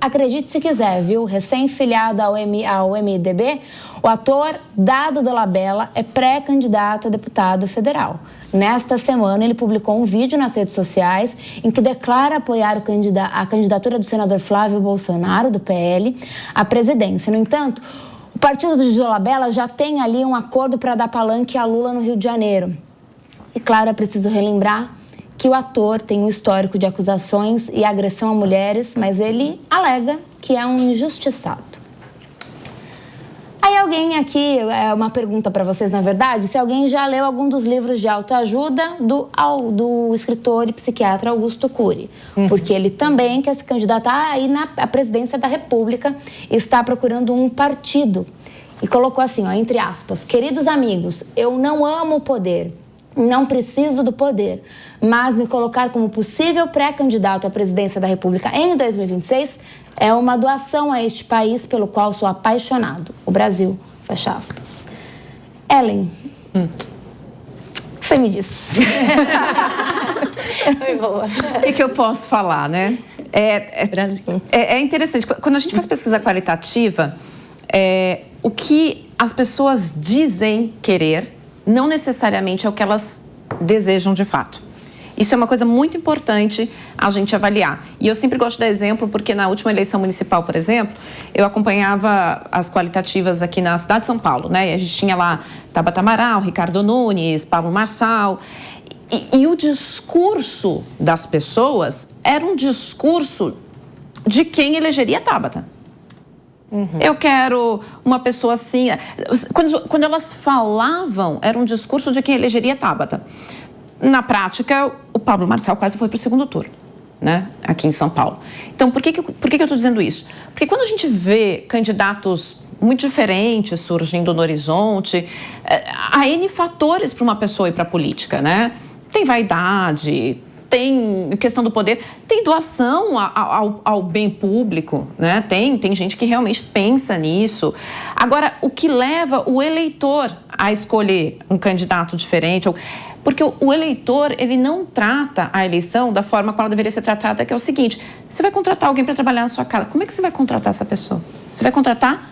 Acredite se quiser, viu? Recém-filiado ao MDB, o ator Dado Dolabella é pré-candidato a deputado federal. Nesta semana, ele publicou um vídeo nas redes sociais em que declara apoiar a candidatura do senador Flávio Bolsonaro, do PL, à presidência. No entanto, o partido de Dolabella já tem ali um acordo para dar palanque a Lula no Rio de Janeiro. E, claro, é preciso relembrar que o ator tem um histórico de acusações e agressão a mulheres, mas ele alega que é um injustiçado. Aí alguém aqui, é uma pergunta para vocês, na verdade, se alguém já leu algum dos livros de autoajuda do escritor e psiquiatra Augusto Cury, porque ele também quer se candidatar aí à presidência da República e está procurando um partido. E colocou assim, ó, entre aspas, queridos amigos, eu não amo o poder, não preciso do poder, mas me colocar como possível pré-candidato à presidência da República em 2026 é uma doação a este país pelo qual sou apaixonado, o Brasil, fecha aspas. Ellen, o que você me diz? Foi boa. O que eu posso falar, né? É interessante, quando a gente faz pesquisa qualitativa, o que as pessoas dizem querer não necessariamente é o que elas desejam de fato. Isso é uma coisa muito importante a gente avaliar. E eu sempre gosto de dar exemplo porque na última eleição municipal, por exemplo, eu acompanhava as qualitativas aqui na cidade de São Paulo, né? E a gente tinha lá Tabata Amaral, Ricardo Nunes, Pablo Marçal. E o discurso das pessoas era um discurso de quem elegeria a Tabata. Eu quero uma pessoa assim... Quando elas falavam, era um discurso de quem elegeria a Tabata. Na prática, o Pablo Marçal quase foi para o segundo turno, né? Aqui em São Paulo. Então, por que eu estou dizendo isso? Porque quando a gente vê candidatos muito diferentes surgindo no horizonte, há N fatores para uma pessoa ir para a política, né? Tem vaidade, tem questão do poder, tem doação ao bem público, né? Tem gente que realmente pensa nisso. Agora, o que leva o eleitor a escolher um candidato diferente... Porque o eleitor, ele não trata a eleição da forma como ela deveria ser tratada, que é o seguinte, você vai contratar alguém para trabalhar na sua casa, como é que você vai contratar essa pessoa? Você vai contratar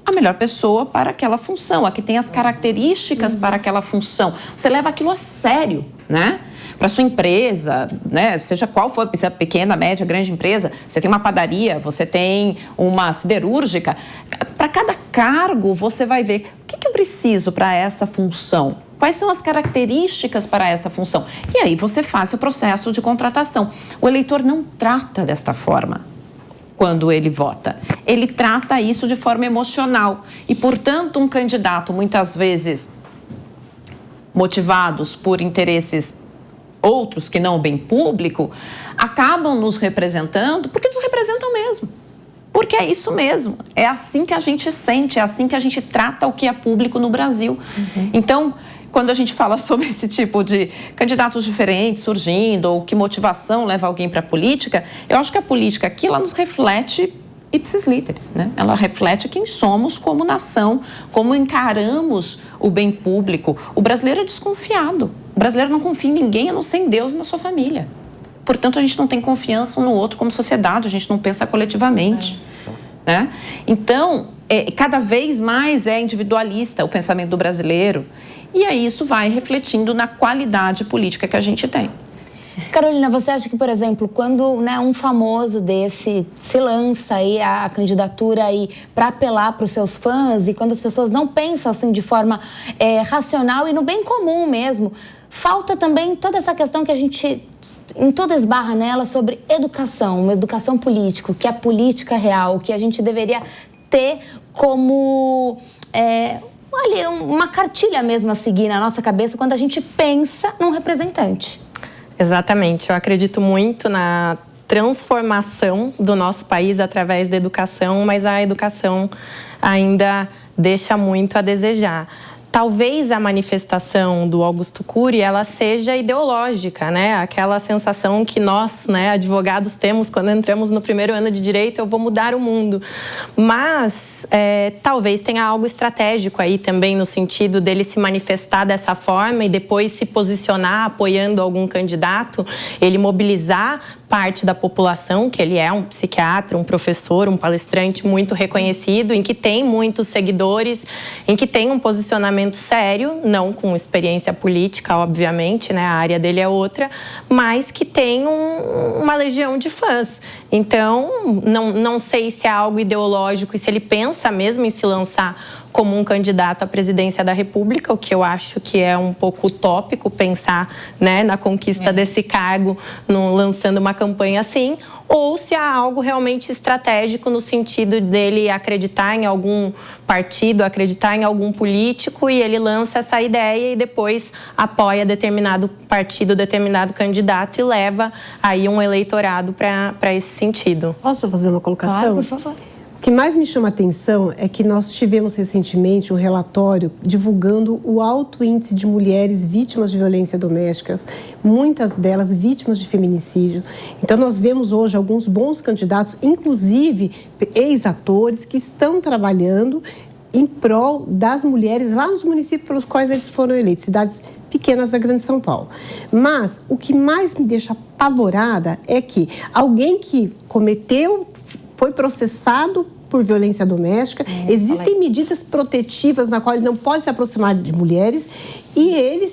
a melhor pessoa para aquela função, a que tem as características para aquela função. Você leva aquilo a sério, né? Para sua empresa, né? Seja qual for, se é pequena, média, grande empresa, você tem uma padaria, você tem uma siderúrgica. Para cada cargo, você vai ver o que eu preciso para essa função. Quais são as características para essa função? E aí você faz o processo de contratação. O eleitor não trata desta forma quando ele vota. Ele trata isso de forma emocional. E, portanto, um candidato, muitas vezes, motivados por interesses outros que não o bem público, acabam nos representando porque nos representam mesmo. Porque é isso mesmo. É assim que a gente sente, é assim que a gente trata o que é público no Brasil. Então... Quando a gente fala sobre esse tipo de candidatos diferentes surgindo, ou que motivação leva alguém para a política, eu acho que a política aqui, ela nos reflete ipsis literis, né? Ela reflete quem somos como nação, como encaramos o bem público. O brasileiro é desconfiado. O brasileiro não confia em ninguém, a não ser em Deus e na sua família. Portanto, a gente não tem confiança um no outro como sociedade, a gente não pensa coletivamente, né? Então, cada vez mais é individualista o pensamento do brasileiro. E aí isso vai refletindo na qualidade política que a gente tem. Carolina, você acha que, por exemplo, quando, né, um famoso desse se lança aí a candidatura aí para apelar para os seus fãs e quando as pessoas não pensam assim de forma racional e no bem comum mesmo, falta também toda essa questão que a gente em tudo esbarra nela sobre educação, uma educação política, que é a política real, que a gente deveria ter como... olha, uma cartilha mesmo a seguir na nossa cabeça quando a gente pensa num representante. Exatamente. Eu acredito muito na transformação do nosso país através da educação, mas a educação ainda deixa muito a desejar. talvez a manifestação do Augusto Cury, ela seja ideológica, né? Aquela sensação que nós, né, advogados temos quando entramos no primeiro ano de direito, eu vou mudar o mundo. Mas talvez tenha algo estratégico aí também, no sentido dele se manifestar dessa forma e depois se posicionar apoiando algum candidato, ele mobilizar parte da população, que ele é um psiquiatra, um professor, um palestrante muito reconhecido, em que tem muitos seguidores, em que tem um posicionamento sério, não com experiência política, obviamente, né? A área dele é outra, mas que tem uma legião de fãs. Então, não sei se é algo ideológico e se ele pensa mesmo em se lançar como um candidato à presidência da República, o que eu acho que é um pouco utópico pensar, né, na conquista desse cargo, lançando uma campanha assim, ou se há algo realmente estratégico no sentido dele acreditar em algum partido, acreditar em algum político e ele lança essa ideia e depois apoia determinado partido, determinado candidato e leva aí um eleitorado para esse sentido. Posso fazer uma colocação? Claro, por favor. O que mais me chama a atenção é que nós tivemos recentemente um relatório divulgando o alto índice de mulheres vítimas de violência doméstica, muitas delas vítimas de feminicídio. Então nós vemos hoje alguns bons candidatos, inclusive ex-atores, que estão trabalhando em prol das mulheres lá nos municípios pelos quais eles foram eleitos, cidades pequenas da Grande São Paulo. Mas o que mais me deixa apavorada é que alguém que foi processado por violência doméstica, existem medidas protetivas na qual ele não pode se aproximar de mulheres e ele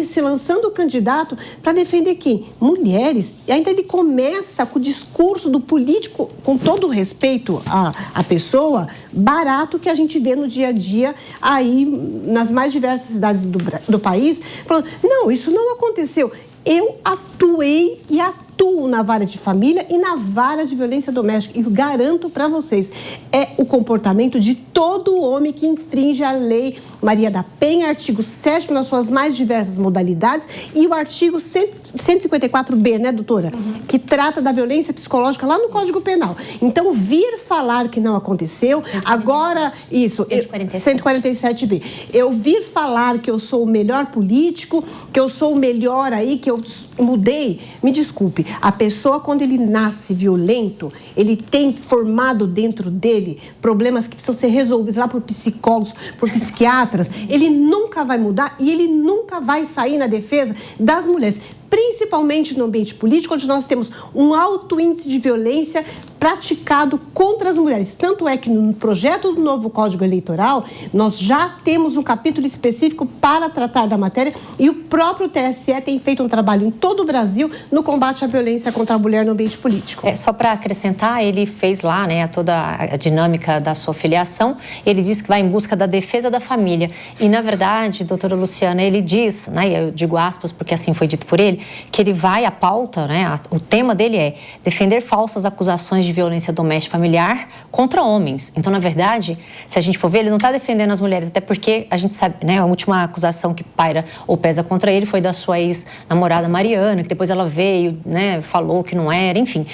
se lançando candidato para defender quem? Mulheres. E ainda ele começa com o discurso do político, com todo o respeito à pessoa, barato que a gente vê no dia a dia aí nas mais diversas cidades do país, falando, não, isso não aconteceu. Eu atuei e atuo na vara de família e na vara de violência doméstica. E garanto para vocês, é o comportamento de todo homem que infringe a lei Maria da Penha, artigo 7º, nas suas mais diversas modalidades, e o artigo 154B, né, doutora? Que trata da violência psicológica lá no Código Penal. Então, vir falar que não aconteceu, 147. Agora, isso, 147B. Eu vir falar que eu sou o melhor político, que eu sou o melhor aí, que eu mudei, me desculpe, a pessoa, quando ele nasce violento, ele tem formado dentro dele problemas que precisam ser resolvidos lá por psicólogos, por psiquiatras, ele nunca vai mudar e ele nunca vai sair na defesa das mulheres, principalmente no ambiente político, onde nós temos um alto índice de violência praticado contra as mulheres. Tanto é que no projeto do novo Código Eleitoral, nós já temos um capítulo específico para tratar da matéria e o próprio TSE tem feito um trabalho em todo o Brasil no combate à violência contra a mulher no ambiente político. Só para acrescentar, ele fez lá, né, toda a dinâmica da sua filiação, ele diz que vai em busca da defesa da família. E, na verdade, doutora Luciana, ele diz, né, eu digo aspas porque assim foi dito por ele, que ele vai, a pauta, né, o tema dele é defender falsas acusações de violência doméstica familiar contra homens. Então, na verdade, se a gente for ver, ele não está defendendo as mulheres, até porque a gente sabe, né, a última acusação que paira ou pesa contra ele foi da sua ex-namorada Mariana, que depois ela veio, né, falou que não era, enfim.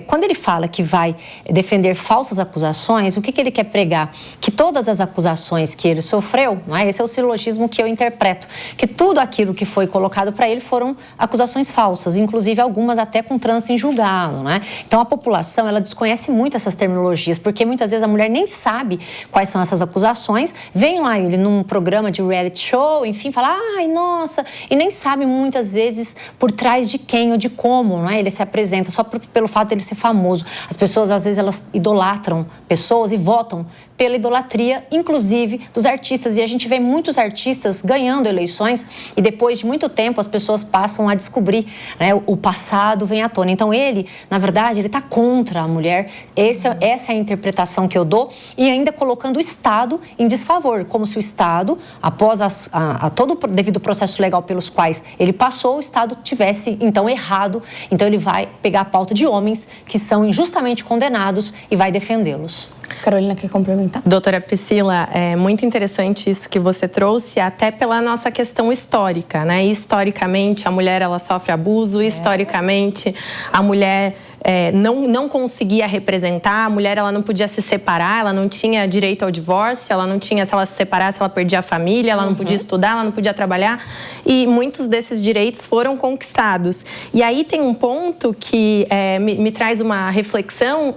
Quando ele fala que vai defender falsas acusações, o que ele quer pregar? Que todas as acusações que ele sofreu, não é? Esse é o silogismo que eu interpreto, que tudo aquilo que foi colocado para ele foram acusações falsas, inclusive algumas até com trânsito em julgado, né? Então, a população, ela desconhece muito essas terminologias, porque muitas vezes a mulher nem sabe quais são essas acusações, vem lá ele num programa de reality show, enfim, fala, ai, nossa, e nem sabe muitas vezes por trás de quem ou de como, não é? Ele se apresenta, só pelo fato de ele ser famoso. As pessoas, às vezes, elas idolatram pessoas e votam pela idolatria, inclusive dos artistas. E a gente vê muitos artistas ganhando eleições e depois de muito tempo as pessoas passam a descobrir, né, o passado vem à tona. Então ele, na verdade, ele está contra a mulher. Essa é a interpretação que eu dou e ainda colocando o Estado em desfavor, como se o Estado, após todo o devido processo legal pelos quais ele passou, o Estado tivesse, então, errado. Então ele vai pegar a pauta de homens que são injustamente condenados e vai defendê-los. Carolina, quer complementar? Doutora Priscila, é muito interessante isso que você trouxe, até pela nossa questão histórica, né? Historicamente, a mulher, ela sofre abuso, historicamente, a mulher não conseguia representar, a mulher ela não podia se separar, ela não tinha direito ao divórcio, ela não tinha, se ela se separasse, ela perdia a família, ela não podia estudar, ela não podia trabalhar, e muitos desses direitos foram conquistados. E aí tem um ponto que me traz uma reflexão,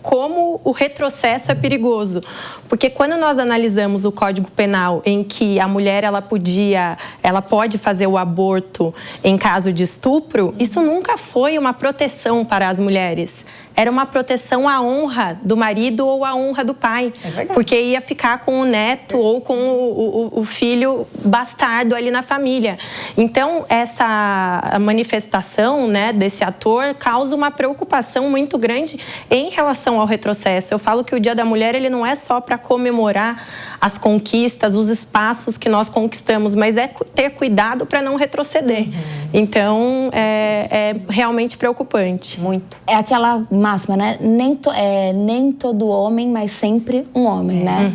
como o retrocesso é perigoso. Porque quando nós analisamos o Código Penal, em que a mulher ela pode fazer o aborto em caso de estupro, isso nunca foi uma proteção para as mulheres. Era uma proteção à honra do marido ou à honra do pai. É verdade. Porque ia ficar com o neto ou com o filho bastardo ali na família. Então, essa manifestação, né, desse ator causa uma preocupação muito grande em relação ao retrocesso. Eu falo que o Dia da Mulher ele não é só para comemorar as conquistas, os espaços que nós conquistamos, mas é ter cuidado para não retroceder. Então, é realmente preocupante. Muito. É aquela máxima, né? Nem todo homem, mas sempre um homem, né?